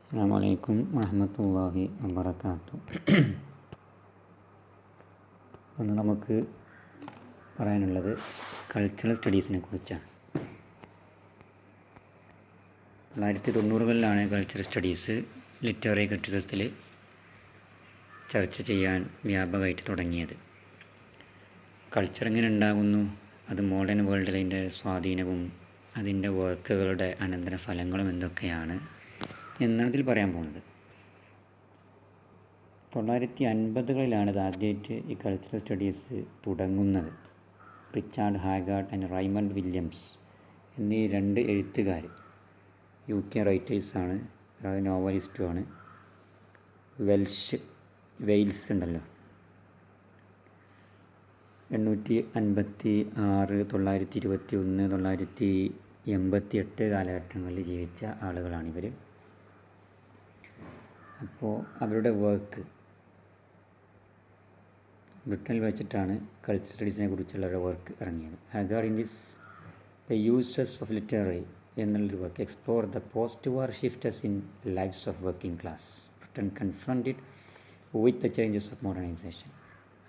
അസ്സലാമു അലൈക്കും വറഹ്മത്തുള്ളാഹി വബറകാതുഹു. ഒന്ന് നമുക്ക് പറയാനുള്ളത് കൾച്ചറൽ സ്റ്റഡീസിനെ കുറിച്ചാണ്. 1990-കളിലാണ് കൾച്ചറൽ സ്റ്റഡീസ് ലിറ്റററി ക്രിറ്റിസിസത്തിൽ ചർച്ച ചെയ്യാൻ വ്യാപകമായിട്ട് തുടങ്ങിയത്. കൾച്ചർ എങ്ങനെ ഉണ്ടാകുന്നു, അത് മോഡേൺ വേൾഡിൽ അതിൻ്റെ സ്വാധീനവും അതിൻ്റെ വർക്കുകളുടെ അനന്തരഫലങ്ങളും എന്തൊക്കെയാണ് എന്നാണ് ഇതിൽ പറയാൻ പോകുന്നത്. 1950-കളിലാണ് ഇത് ആദ്യമായിട്ട് ഈ കൾച്ചറൽ സ്റ്റഡീസ് തുടങ്ങുന്നത്. റിച്ചാർഡ് ഹാഗാർഡ് ആൻഡ് റൈമണ്ട് വില്യംസ് എന്നീ രണ്ട് എഴുത്തുകാർ, UK റൈറ്റേഴ്സാണ്, നോവലിസ്റ്റുമാണ്. വെയിൽസ് ഉണ്ടല്ലോ, 856, 921, 988 കാലഘട്ടങ്ങളിൽ ജീവിച്ച ആളുകളാണിവർ. അപ്പോൾ അവരുടെ വർക്ക് ബ്രിട്ടനിൽ വെച്ചിട്ടാണ് കൾച്ചർ സ്റ്റഡീസിനെ കുറിച്ചുള്ള വർക്ക് ഇറങ്ങിയത്. Hoggart in the uses of literacy എന്നുള്ളൊരു work explore the post war shifts in lives of working class Britain confronted with the changes of modernisation.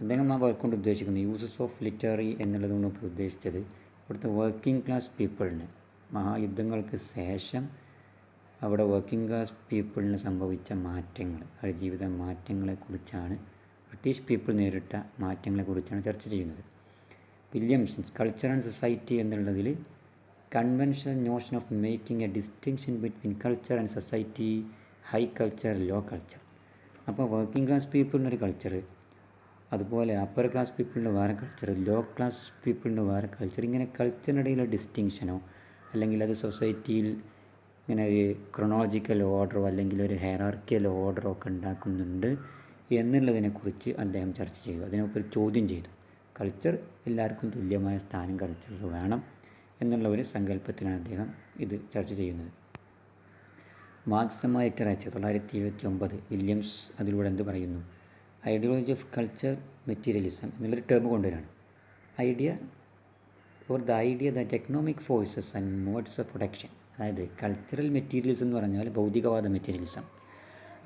അദ്ദേഹം ആ വർക്ക് കൊണ്ട് ഉദ്ദേശിക്കുന്നത് യൂസസ് ഓഫ് ലിറ്റററി എന്നുള്ളതുകൊണ്ട് ഇപ്പോൾ ഉദ്ദേശിച്ചത് ഇവിടുത്തെ വർക്കിംഗ് ക്ലാസ് പീപ്പിളിന് മഹായുദ്ധങ്ങൾക്ക് ശേഷം അവിടെ വർക്കിംഗ് ക്ലാസ് പീപ്പിളിന് സംഭവിച്ച മാറ്റങ്ങൾ, അവരുടെ ജീവിത മാറ്റങ്ങളെക്കുറിച്ചാണ്, ബ്രിട്ടീഷ് പീപ്പിൾ നേരിട്ട മാറ്റങ്ങളെക്കുറിച്ചാണ് ചർച്ച ചെയ്യുന്നത്. വില്യംസ് കൾച്ചർ ആൻഡ് സൊസൈറ്റി എന്നുള്ളതിൽ conventional notion of making a distinction between culture and society, high culture, low culture. അപ്പോൾ വർക്കിംഗ് ക്ലാസ് പീപ്പിളിനൊരു കൾച്ചർ, അതുപോലെ അപ്പർ ക്ലാസ് പീപ്പിളിന് വേറെ കൾച്ചർ, ലോ ക്ലാസ് പീപ്പിളിന് വേറെ കൾച്ചർ. ഇങ്ങനെ കൾച്ചറിനിടയിലുള്ള ഡിസ്റ്റിങ്ഷനോ അല്ലെങ്കിൽ അത് സൊസൈറ്റിയിൽ ഇങ്ങനെ ഒരു ക്രൊണോളജിക്കൽ ഓർഡറോ അല്ലെങ്കിൽ ഒരു ഹെയറാർക്കിയൽ ഓർഡറോ ഒക്കെ ഉണ്ടാക്കുന്നുണ്ട് എന്നുള്ളതിനെക്കുറിച്ച് അദ്ദേഹം ചർച്ച ചെയ്തു. അതിനൊപ്പം ചോദ്യം ചെയ്തു, കൾച്ചർ എല്ലാവർക്കും തുല്യമായ സ്ഥാനം കൾച്ചറിൽ വേണം എന്നുള്ള ഒരു സങ്കല്പത്തിലാണ് അദ്ദേഹം ഇത് ചർച്ച ചെയ്യുന്നത്. മാർക്സിസം ലിറ്ററേച്ചർ 1979 വില്യംസ് അതിലൂടെ എന്ത് പറയുന്നു? ഐഡിയോളജി ഓഫ് കൾച്ചർ മെറ്റീരിയലിസം എന്നുള്ളൊരു ടേം കൊണ്ടുവരാണ്. Idea that economic forces and modes of production. അതായത് കൾച്ചറൽ മെറ്റീരിയലിസം എന്ന് പറഞ്ഞാൽ ഭൗതികവാദ മെറ്റീരിയലിസം.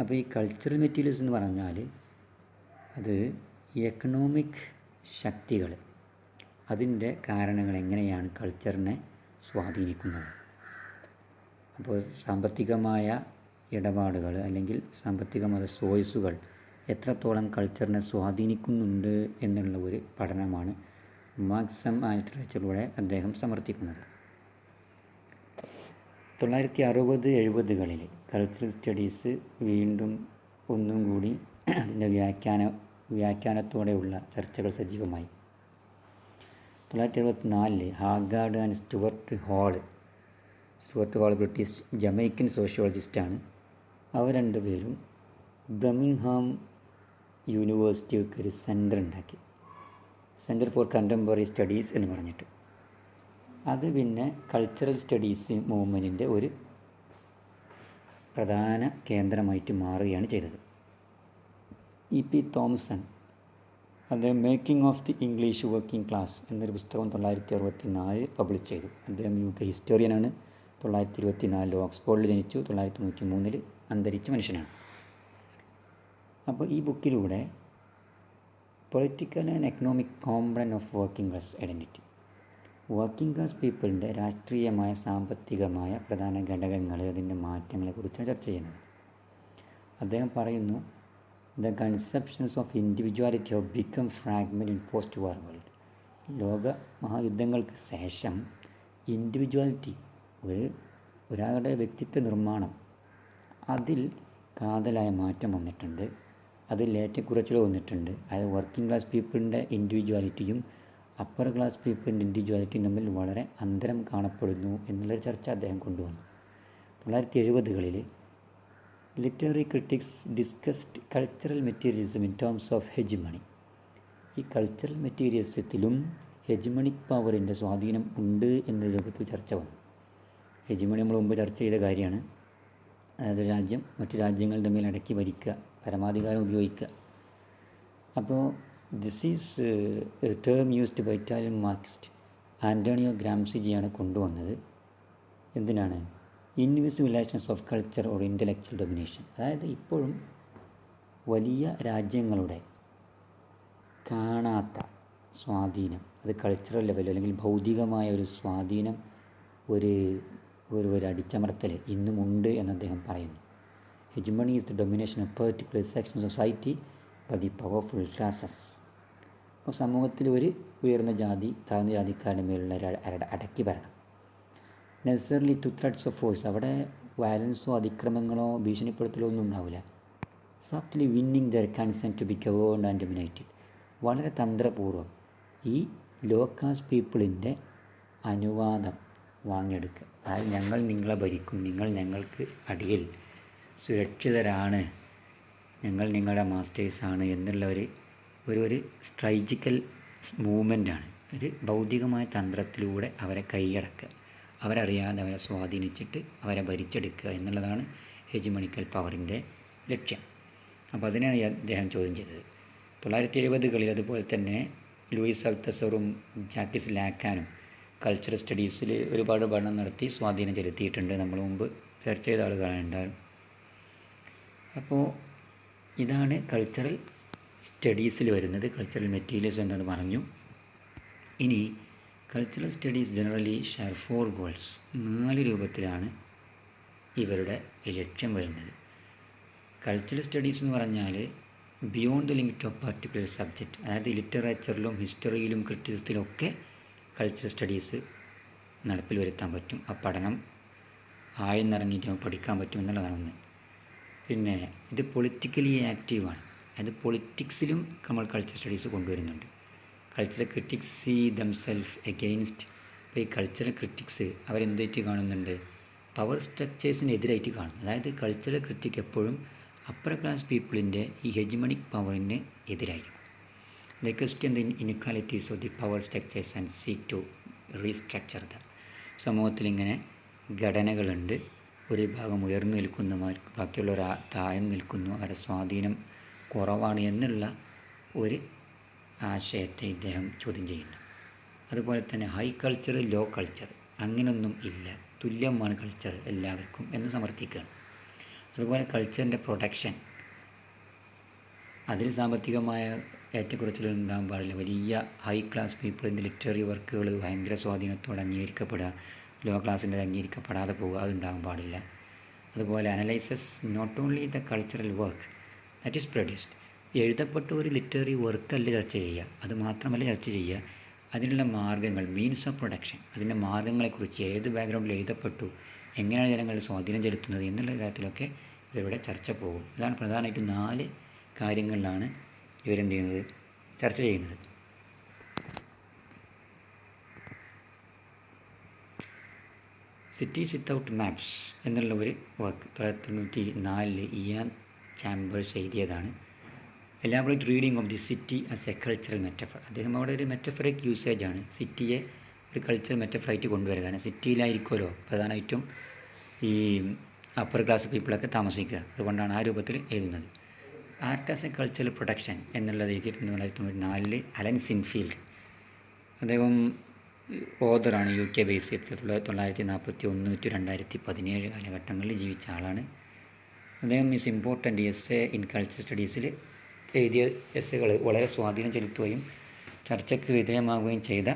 അപ്പോൾ ഈ കൾച്ചറൽ മെറ്റീരിയലിസം എന്ന് പറഞ്ഞാൽ അത് ഈ എക്കണോമിക് ശക്തികൾ, അതിൻ്റെ കാരണങ്ങൾ എങ്ങനെയാണ് കൾച്ചറിനെ സ്വാധീനിക്കുന്നത്. അപ്പോൾ സാമ്പത്തികമായ ഇടപാടുകൾ അല്ലെങ്കിൽ സാമ്പത്തികമായ സോഴ്സുകൾ എത്രത്തോളം കൾച്ചറിനെ സ്വാധീനിക്കുന്നുണ്ട് എന്നുള്ള ഒരു പഠനമാണ് മാർക്സിസം ലിറ്ററേച്ചറിലൂടെ അദ്ദേഹം സമർത്ഥിക്കുന്നത്. 1960-70-കളിൽ കൾച്ചറൽ സ്റ്റഡീസ് വീണ്ടും ഒന്നും കൂടി അതിൻ്റെ വ്യാഖ്യാനത്തോടെയുള്ള ചർച്ചകൾ സജീവമായി. 1964 Hoggart and Stuart Hall British Jamaican സോഷ്യോളജിസ്റ്റാണ്. അവർ രണ്ടുപേരും ബ്രമിംഗ്ഹാം യൂണിവേഴ്സിറ്റിക്ക് ഒരു സെൻറ്റർ ഉണ്ടാക്കി, സെൻറ്റർ ഫോർ കണ്ടംപററി സ്റ്റഡീസ് എന്ന് പറഞ്ഞിട്ട്. അത് പിന്നെ കൾച്ചറൽ സ്റ്റഡീസ് മൂവ്മെൻറ്റിൻ്റെ ഒരു പ്രധാന കേന്ദ്രമായിട്ട് മാറുകയാണ് ചെയ്തത്. EP തോംസൺ അദ്ദേഹം making of the English working class എന്നൊരു പുസ്തകം 1964 പബ്ലിഷ് ചെയ്തു. അദ്ദേഹം UK ഹിസ്റ്റോറിയനാണ്. 1924 ഓക്സ്ഫോർഡിൽ ജനിച്ചു. 1993 അന്തരിച്ച മനുഷ്യനാണ്. അപ്പോൾ ഈ ബുക്കിലൂടെ political and economic component of working class identity, working class പീപ്പിളിൻ്റെ രാഷ്ട്രീയമായ സാമ്പത്തികമായ പ്രധാന ഘടകങ്ങൾ, അതിൻ്റെ മാറ്റങ്ങളെക്കുറിച്ചാണ് ചർച്ച ചെയ്യുന്നത്. അദ്ദേഹം പറയുന്നു, the conceptions of individuality of become fragment in post war world. ലോക മഹായുദ്ധങ്ങൾക്ക് ശേഷം ഇൻഡിവിജ്വാലിറ്റി, ഒരാളുടെ വ്യക്തിത്വ നിർമ്മാണം, അതിൽ കാതലായ മാറ്റം വന്നിട്ടുണ്ട്, അതിൽ ഏറ്റക്കുറച്ചിൽ വന്നിട്ടുണ്ട്. അതായത് വർക്കിംഗ് ക്ലാസ് പീപ്പിളിൻ്റെ ഇൻഡിവിജ്വാലിറ്റിയും അപ്പർ ക്ലാസ് പീപ്പിളിൻ്റെ ഇൻഡിവിജ്വാലിറ്റിയും തമ്മിൽ വളരെ അന്തരം കാണപ്പെടുന്നു എന്നുള്ളൊരു ചർച്ച അദ്ദേഹം കൊണ്ടുവന്നു. 1970-കളിൽ literary critics discussed cultural materialism in terms of hegemony. ഈ കൾച്ചറൽ മെറ്റീരിയലിസത്തിലും ഹെജിമണിക് പവറിൻ്റെ സ്വാധീനം ഉണ്ട് എന്ന രൂപത്തിൽ ചർച്ച വന്നു. ഹെജിമണി നമ്മൾ മുമ്പ് ചർച്ച ചെയ്ത കാര്യമാണ്. അതായത് രാജ്യം മറ്റു രാജ്യങ്ങളുടെ മേൽ അടക്കി ഭരിക്കുക, പരമാധികാരം ഉപയോഗിക്കുക. അപ്പോൾ this is a term used by Italian Marxist Antonio ഗ്രാംസിജിയാണ് കൊണ്ടുവന്നത്. എന്തിനാണ്? Invisible relations of culture or intellectual domination. അതായത് ഇപ്പോഴും വലിയ രാജ്യങ്ങളുടെ കാണാത്ത സ്വാധീനം, അത് കൾച്ചറൽ ലെവലിൽ അല്ലെങ്കിൽ ഭൗതികമായ ഒരു സ്വാധീനം, ഒരു ഒരു അടിച്ചമർത്തൽ ഇന്നുമുണ്ട് എന്ന് അദ്ദേഹം പറയുന്നു. Hegemony is the domination of particular section of society by the powerful classes. അപ്പോൾ സമൂഹത്തിൽ ഒരു ഉയർന്ന ജാതി താഴ്ന്ന ജാതിക്കാരുടെ മേലുള്ള അടക്കി ഭരണം. Necessarily to threats of force, അവിടെ വയലൻസോ അതിക്രമങ്ങളോ ഭീഷണിപ്പെടുത്തലോ ഒന്നും ഉണ്ടാവില്ല. Softly winning their consent to be governed and dominated, വളരെ തന്ത്രപൂർവ്വം ഈ ലോ കാസ്റ്റ് പീപ്പിളിൻ്റെ അനുവാദം വാങ്ങിയെടുക്കുക. അതായത് ഞങ്ങൾ നിങ്ങളെ ഭരിക്കും, നിങ്ങൾ ഞങ്ങൾക്ക് അടിയിൽ സുരക്ഷിതരാണ്, ഞങ്ങൾ നിങ്ങളുടെ മാസ്റ്റേഴ്സാണ് എന്നുള്ള ഒരു സ്ട്രാറ്റജിക്കൽ മൂവ്മെൻ്റാണ്. ഒരു ഭൗതികമായ തന്ത്രത്തിലൂടെ അവരെ കൈയടക്കുക, അവരറിയാതെ അവരെ സ്വാധീനിച്ചിട്ട് അവരെ ഭരിച്ചെടുക്കുക എന്നുള്ളതാണ് ഹെജിമണിക്കൽ പവറിൻ്റെ ലക്ഷ്യം. അപ്പോൾ അതിനാണ് അദ്ദേഹം ചോദ്യം ചെയ്തത്. 1970-കളിൽ അതുപോലെ തന്നെ ലൂയിസ് അൽത്തസറും ജാക്കിസ് ലാക്കാനും കൾച്ചറൽ സ്റ്റഡീസിൽ ഒരുപാട് പഠനം നടത്തി സ്വാധീനം ചെലുത്തിയിട്ടുണ്ട്. നമ്മൾ മുമ്പ് ചർച്ച ചെയ്ത ആളുകളുണ്ടാകും. അപ്പോൾ ഇതാണ് കൾച്ചറൽ സ്റ്റഡീസിൽ വരുന്നത്. കൾച്ചറൽ മെറ്റീരിയൽസ് എന്നത് പറഞ്ഞു. ഇനി cultural studies generally share 4 goals, 4 രൂപത്തിലാണ് ഇവരുടെ ലക്ഷ്യം വരുന്നത്. കൾച്ചറൽ സ്റ്റഡീസ് എന്ന് പറഞ്ഞാൽ beyond the limit of particular subject, അതായത് ലിറ്ററേച്ചറിലും ഹിസ്റ്ററിയിലും ക്രിറ്റിസിസത്തിലൊക്കെ കൾച്ചറൽ സ്റ്റഡീസ് നടപ്പിൽ വരുത്താൻ പറ്റും. ആ പഠനം ആഴ്ന്നിറങ്ങിയിട്ട് പഠിക്കാൻ പറ്റും എന്നുള്ളതാണ് ഒന്ന്. പിന്നെ ഇത് പൊളിറ്റിക്കലി ആക്റ്റീവാണ്, അതായത് പൊളിറ്റിക്സിലും നമ്മൾ കൾച്ചറൽ സ്റ്റഡീസ് കൊണ്ടുവരുന്നുണ്ട്. Cultural critics see themself against. ഇപ്പോൾ ഈ കൾച്ചറൽ ക്രിറ്റിക്സ് അവരെന്തായിട്ട് കാണുന്നുണ്ട്? പവർ സ്ട്രക്ചേഴ്സിനെതിരായിട്ട് കാണുന്നു. അതായത് കൾച്ചറൽ ക്രിറ്റിക് എപ്പോഴും അപ്പർ ക്ലാസ് പീപ്പിളിൻ്റെ ഈ ഹെജിമണിക് പവറിന് എതിരായിരിക്കും. The question the inequalities of the power structures and seek to restructure them. സമൂഹത്തിലിങ്ങനെ ഘടനകളുണ്ട്, ഒരു ഭാഗം ഉയർന്നു നിൽക്കുന്നു, ബാക്കിയുള്ളവർ താഴ്ന്നു നിൽക്കുന്നു, അവരുടെ സ്വാധീനം കുറവാണ് എന്നുള്ള ഒരു ആശയത്തെ ഇദ്ദേഹം ചോദ്യം ചെയ്യുന്നു. അതുപോലെ തന്നെ ഹൈ കൾച്ചർ, ലോ കൾച്ചർ അങ്ങനെയൊന്നും ഇല്ല, തുല്യമാണ് കൾച്ചർ എല്ലാവർക്കും എന്ന് സമർത്ഥിക്കുകയാണ്. അതുപോലെ കൾച്ചറിൻ്റെ പ്രൊട്ടക്ഷൻ, അതിൽ സാമ്പത്തികമായ ഏറ്റക്കുറച്ചിലുകൾ ഉണ്ടാകാൻ പാടില്ല. വലിയ ഹൈ ക്ലാസ് പീപ്പിളിൻ്റെ ലിറ്റററി വർക്കുകൾ ഭയങ്കര സ്വാധീനത്തോടെ അംഗീകരിക്കപ്പെടുക, ലോ ക്ലാസ്സിൻ്റെ അംഗീകരിക്കപ്പെടാതെ പോകുക, അതുണ്ടാകാൻ പാടില്ല. അതുപോലെ analyses not only the cultural work that is produced, എഴുതപ്പെട്ട ഒരു ലിറ്റററി വർക്കല്ല ചർച്ച ചെയ്യുക, അത് മാത്രമല്ല ചർച്ച ചെയ്യുക, അതിനുള്ള മാർഗ്ഗങ്ങൾ, മീൻസ് ഓഫ് പ്രൊഡക്ഷൻ, അതിൻ്റെ മാർഗ്ഗങ്ങളെക്കുറിച്ച്, ഏത് ബാക്ക്ഗ്രൗണ്ടിൽ എഴുതപ്പെട്ടു, എങ്ങനെയാണ് ജനങ്ങൾ സ്വാധീനം ചെലുത്തുന്നത് എന്നുള്ള കാര്യത്തിലൊക്കെ ഇവരുടെ ചർച്ച പോകും. ഇതാണ് പ്രധാനമായിട്ടും 4 കാര്യങ്ങളിലാണ് ഇവരെന്ത് ചെയ്യുന്നത്, ചർച്ച ചെയ്യുന്നത്. സിറ്റീസ് വിത്തൗട്ട് മാപ്സ് എന്നുള്ള ഒരു വർക്ക് 1994 ഇയാൻ ചാമ്പേഴ്സ് എഴുതിയതാണ്. Elaborate reading of the city as A cultural metaphor. അദ്ദേഹം അവിടെ ഒരു മെറ്റഫറിക് യൂസേജാണ് സിറ്റിയെ ഒരു കൾച്ചറൽ മെറ്റഫറായിട്ട് കൊണ്ടുവരിക. കാരണം സിറ്റിയിലായിരിക്കുമല്ലോ പ്രധാനമായിട്ടും ഈ അപ്പർ ക്ലാസ് പീപ്പിളൊക്കെ താമസിക്കുക, അതുകൊണ്ടാണ് ആ രൂപത്തിൽ എഴുതുന്നത്. Art as A cultural production എന്നുള്ളത് എഴുതിയിട്ടുണ്ട് 1994 അലൻ സിൻഫീൽഡ്. അദ്ദേഹം ഓതറാണ്, UK ബേസ് ചെയ്തിട്ടുള്ള 1941 to 2017 കാലഘട്ടങ്ങളിൽ ജീവിച്ച ആളാണ്. അദ്ദേഹം is important essay in culture സ്റ്റഡീസിൽ എഴുതിയ എസ്സേകൾ വളരെ സ്വാധീനം ചെലുത്തുകയും ചർച്ചയ്ക്ക് വിധേയമാവുകയും ചെയ്ത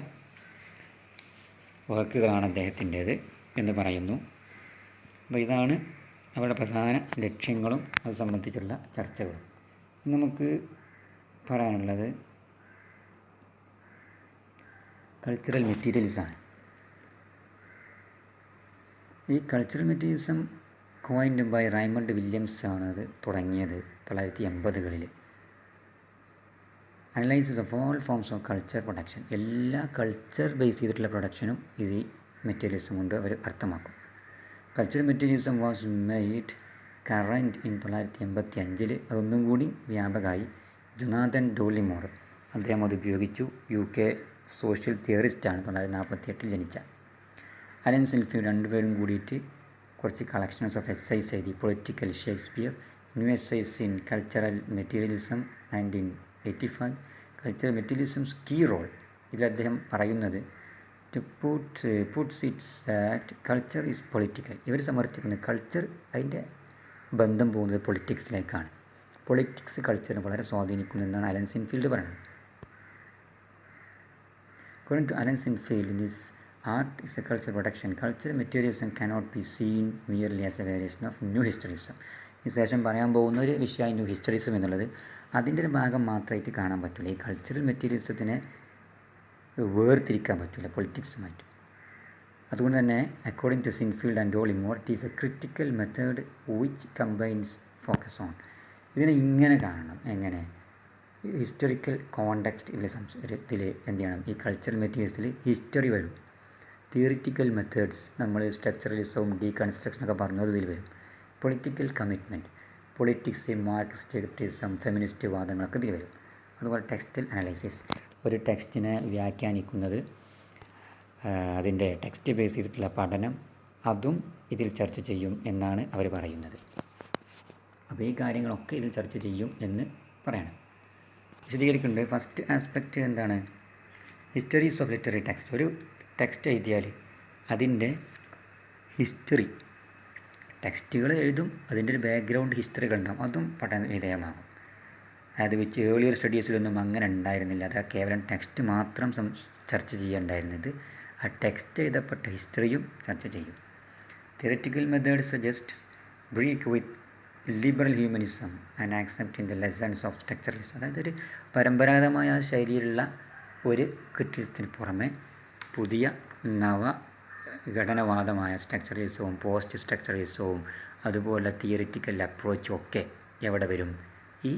വർക്കുകളാണ് അദ്ദേഹത്തിൻ്റേത് എന്ന് പറയുന്നു. അപ്പോൾ ഇതാണ് അവരുടെ പ്രധാന ലക്ഷ്യങ്ങളും അത് സംബന്ധിച്ചുള്ള ചർച്ചകളും. നമുക്ക് പറയാനുള്ളത് കൾച്ചറൽ മെറ്റീരിയൽസാണ്. ഈ cultural materialism coined by Raymond Williams ആണ് അത് തുടങ്ങിയത് 1980-കളിൽ. Analysis of all forms of culture production, എല്ലാ കൾച്ചർ ബേസ് ചെയ്തിട്ടുള്ള പ്രൊഡക്ഷനും ഇത് മെറ്റീരിയലിസം കൊണ്ട് അവർ അർത്ഥമാക്കും. Cultural materialism was made current in 1985. അതൊന്നും കൂടി വ്യാപകമായി. ജൊനാഥൻ ഡോളിമോർ അദ്ദേഹം അത് ഉപയോഗിച്ചു. UK സോഷ്യൽ തിയറിസ്റ്റാണ്, 1948 ജനിച്ച. അലൻ സിൻഫീൽഡ് രണ്ടുപേരും കൂടിയിട്ട് കുറച്ച് കളക്ഷൻസ് ഓഫ് എസ്സൈസ് എഴുതി. Political Shakespeare, new essays in cultural materialism 1985. Cultural materialism's key role, ഇതിൽ അദ്ദേഹം പറയുന്നത് puts it that culture is political. ഇവർ സമർത്ഥിക്കുന്നത് കൾച്ചർ അതിൻ്റെ ബന്ധം പോകുന്നത് പൊളിറ്റിക്സിലേക്കാണ്. പൊളിറ്റിക്സ് കൾച്ചറിനെ വളരെ സ്വാധീനിക്കുന്നു എന്നാണ് അലൻ സിൻഫീൽഡ് പറയുന്നത്. According to Alan Sinfield, in his art is a cultural production. Cultural materialism cannot be seen merely as a variation of new historism. ഈ ശേഷം പറയാൻ പോകുന്ന ഒരു വിഷയമാണ് ന്യൂ ഹിസ്റ്ററിസം എന്നുള്ളത്. അതിൻ്റെ ഒരു ഭാഗം മാത്രമായിട്ട് കാണാൻ പറ്റില്ല. ഈ കൾച്ചറൽ മെറ്റീരിയലിസത്തിനെ വേർതിരിക്കാൻ പറ്റില്ല പൊളിറ്റിക്സുമായിട്ട്. അതുകൊണ്ട് തന്നെ according to Sinfield and Dollimore, it is a critical method which combines focus on. ഇതിനെ ഇങ്ങനെ കാണണം. എങ്ങനെ? ഹിസ്റ്ററിക്കൽ കോണ്ടെക്സ്റ്റ് ഇതിൽ എന്ത് ചെയ്യണം? ഈ കൾച്ചറൽ മെറ്റീരിയൽസിൽ ഹിസ്റ്ററി വരും. തിയറിറ്റിക്കൽ മെത്തേഡ്സ്, നമ്മൾ സ്ട്രക്ചറലിസവും ഡീകൺസ്ട്രക്ഷനൊക്കെ പറഞ്ഞത് ഇതിൽ വരും. Political commitment, politics, Marxist criticism, feminist വാദങ്ങളൊക്കെ ഇതിൽ വരും. അതുപോലെ ടെക്സ്റ്റൽ അനലൈസിസ്, ഒരു ടെക്സ്റ്റിനെ വ്യാഖ്യാനിക്കുന്നത്, അതിൻ്റെ ടെക്സ്റ്റ് ബേസ് ചെയ്തിട്ടുള്ള പഠനം, അതും ഇതിൽ ചർച്ച ചെയ്യും എന്നാണ് അവർ പറയുന്നത്. അപ്പോൾ ഈ കാര്യങ്ങളൊക്കെ ഇതിൽ ചർച്ച ചെയ്യും എന്ന് പറയണം. വിശദീകരിക്കുന്നുണ്ട്. ഫസ്റ്റ് ആസ്പെക്റ്റ് എന്താണ്? Histories of literary text. ഒരു ടെക്സ്റ്റ് എഴുതിയാൽ അതിൻ്റെ ഹിസ്റ്ററി, ടെക്സ്റ്റുകൾ എഴുതും, അതിൻ്റെ ഒരു ബാക്ക്ഗ്രൗണ്ട് ഹിസ്റ്ററികൾ ഉണ്ടാകും, അതും പഠന വിധേയമാകും. അത് വെച്ച് ഏർലിയർ സ്റ്റഡീസിലൊന്നും അങ്ങനെ ഉണ്ടായിരുന്നില്ല. അത് കേവലം ടെക്സ്റ്റ് മാത്രം ചർച്ച ചെയ്യേണ്ടായിരുന്നത്. ആ ടെക്സ്റ്റ് എഴുതപ്പെട്ട ഹിസ്റ്ററിയും ചർച്ച ചെയ്യും. Theoretical method suggest break with liberal humanism and accepting the lessons of structuralism. അതായത് ഒരു പരമ്പരാഗതമായ ശൈലിയിലുള്ള ഒരു ക്രിറ്റിസിസത്തിന് പുറമെ പുതിയ നവഘടനവാദമായ സ്ട്രക്ചറലിസവും പോസ്റ്റ് സ്ട്രക്ചറലിസവും അതുപോലെ തിയറിറ്റിക്കൽ അപ്രോച്ചും ഒക്കെ എവിടെ വരും? ഈ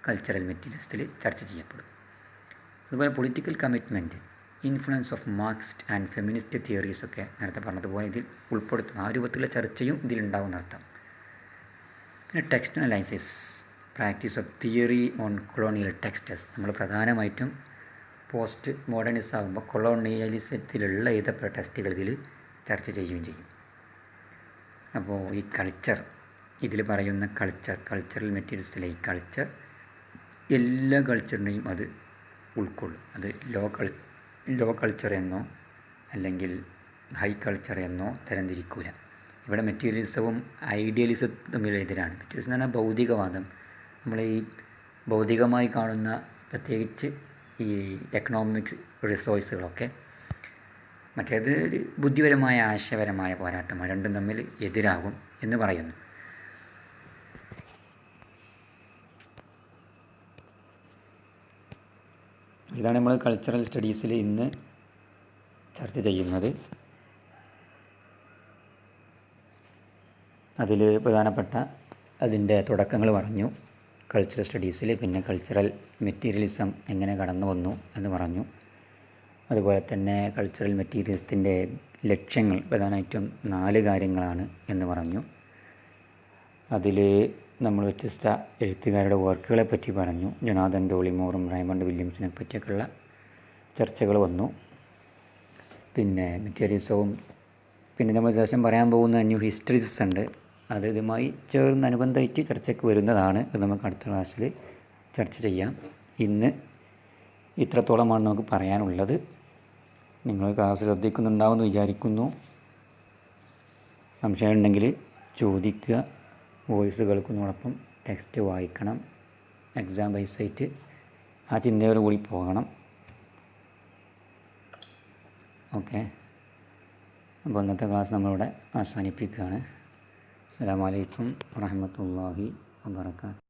കൾച്ചറൽ മെറ്റീരിയൽസിൽ ചർച്ച ചെയ്യപ്പെടും. അതുപോലെ political commitment, influence of Marxist and feminist തിയറീസൊക്കെ നേരത്തെ പറഞ്ഞതുപോലെ ഇതിൽ ഉൾപ്പെടുത്തും. ആ രൂപത്തിലുള്ള ചർച്ചയും ഇതിലുണ്ടാവും എന്നർത്ഥം. പിന്നെ text analysis, practice of theory on colonial text us. നമ്മൾ പ്രധാനമായിട്ടും പോസ്റ്റ് മോഡേണിസം ആകുമ്പോൾ കൊളോണിയലിസത്തിലുള്ള എഴുതപ്പെട്ട ടെക്സ്റ്റുകൾ ഇതിൽ ചർച്ച ചെയ്യുകയും ചെയ്യും. അപ്പോൾ ഈ കൾച്ചർ, ഇതിൽ പറയുന്ന കൾച്ചറൽ മെറ്റീരിയൽസിലെ ഈ കൾച്ചർ എല്ലാ കൾച്ചറിനെയും അത് ഉൾക്കൊള്ളും. അത് ലോ കൾച്ചർ എന്നോ അല്ലെങ്കിൽ ഹൈ കൾച്ചർ എന്നോ തരംതിരിക്കൂല. ഇവിടെ മെറ്റീരിയലിസവും ഐഡിയലിസം തമ്മിൽ എതിരാണ്. മെറ്റീരിയലിസം എന്ന് പറഞ്ഞാൽ ഭൗതികവാദം. നമ്മൾ ഈ ഭൗതികമായി കാണുന്ന പ്രത്യേകിച്ച് ഈ എക്കണോമിക്സ് റിസോഴ്സുകളൊക്കെ, മറ്റേത് ബുദ്ധിപരമായ ആശയപരമായ പോരാട്ടമാണ്. രണ്ടും തമ്മിൽ എതിരാകും എന്ന് പറയുന്നു. ഇതാണ് നമ്മൾ കൾച്ചറൽ സ്റ്റഡീസിൽ ഇന്ന് ചർച്ച ചെയ്യുന്നത്. അതിൽ പ്രധാനപ്പെട്ട അതിൻ്റെ തുടക്കങ്ങൾ പറഞ്ഞു കൾച്ചറൽ സ്റ്റഡീസിൽ. പിന്നെ കൾച്ചറൽ മെറ്റീരിയലിസം എങ്ങനെ കടന്നു വന്നു എന്ന് പറഞ്ഞു. അതുപോലെ തന്നെ കൾച്ചറൽ മെറ്റീരിയൽസിൻ്റെ ലക്ഷ്യങ്ങൾ പ്രധാനമായിട്ടും 4 കാര്യങ്ങളാണ് എന്ന് പറഞ്ഞു. അതിൽ നമ്മൾ വ്യത്യസ്ത എഴുത്തുകാരുടെ വർക്കുകളെ പറ്റി പറഞ്ഞു. ജൊനാഥൻ ഡോളിമോറും റൈമണ്ട് വില്യംസിനെ പറ്റിയൊക്കെയുള്ള ചർച്ചകൾ വന്നു. പിന്നെ മെറ്റീരിയലിസവും, പിന്നെ നമ്മൾ ശേഷം പറയാൻ പോകുന്ന ന്യൂ ഹിസ്റ്ററീസ് ഉണ്ട്. അത് ഇതുമായി ചേർന്ന് അനുബന്ധമായിട്ട് ചർച്ചയ്ക്ക് വരുന്നതാണ്. അത് നമുക്ക് അടുത്ത ക്ലാസ്സിൽ ചർച്ച ചെയ്യാം. ഇന്ന് ഇത്രത്തോളമാണ് നമുക്ക് പറയാനുള്ളത്. നിങ്ങൾ ക്ലാസ് ശ്രദ്ധിക്കുന്നുണ്ടാവുമെന്ന് വിചാരിക്കുന്നു. സംശയം ഉണ്ടെങ്കിൽ ചോദിക്കുക. വോയിസ് കേൾക്കുന്നതോടൊപ്പം ടെക്സ്റ്റ് വായിക്കണം. എക്സാം ബേസായിട്ട് ആ ചിന്തയോട് കൂടി പോകണം. ഓക്കെ, അപ്പോൾ ഇന്നത്തെ ക്ലാസ് നമ്മളിവിടെ അവസാനിപ്പിക്കുകയാണ്. അസ്സലാമു അലൈക്കും വറഹ്മത്തുള്ളാഹി വബറകാതുഹു.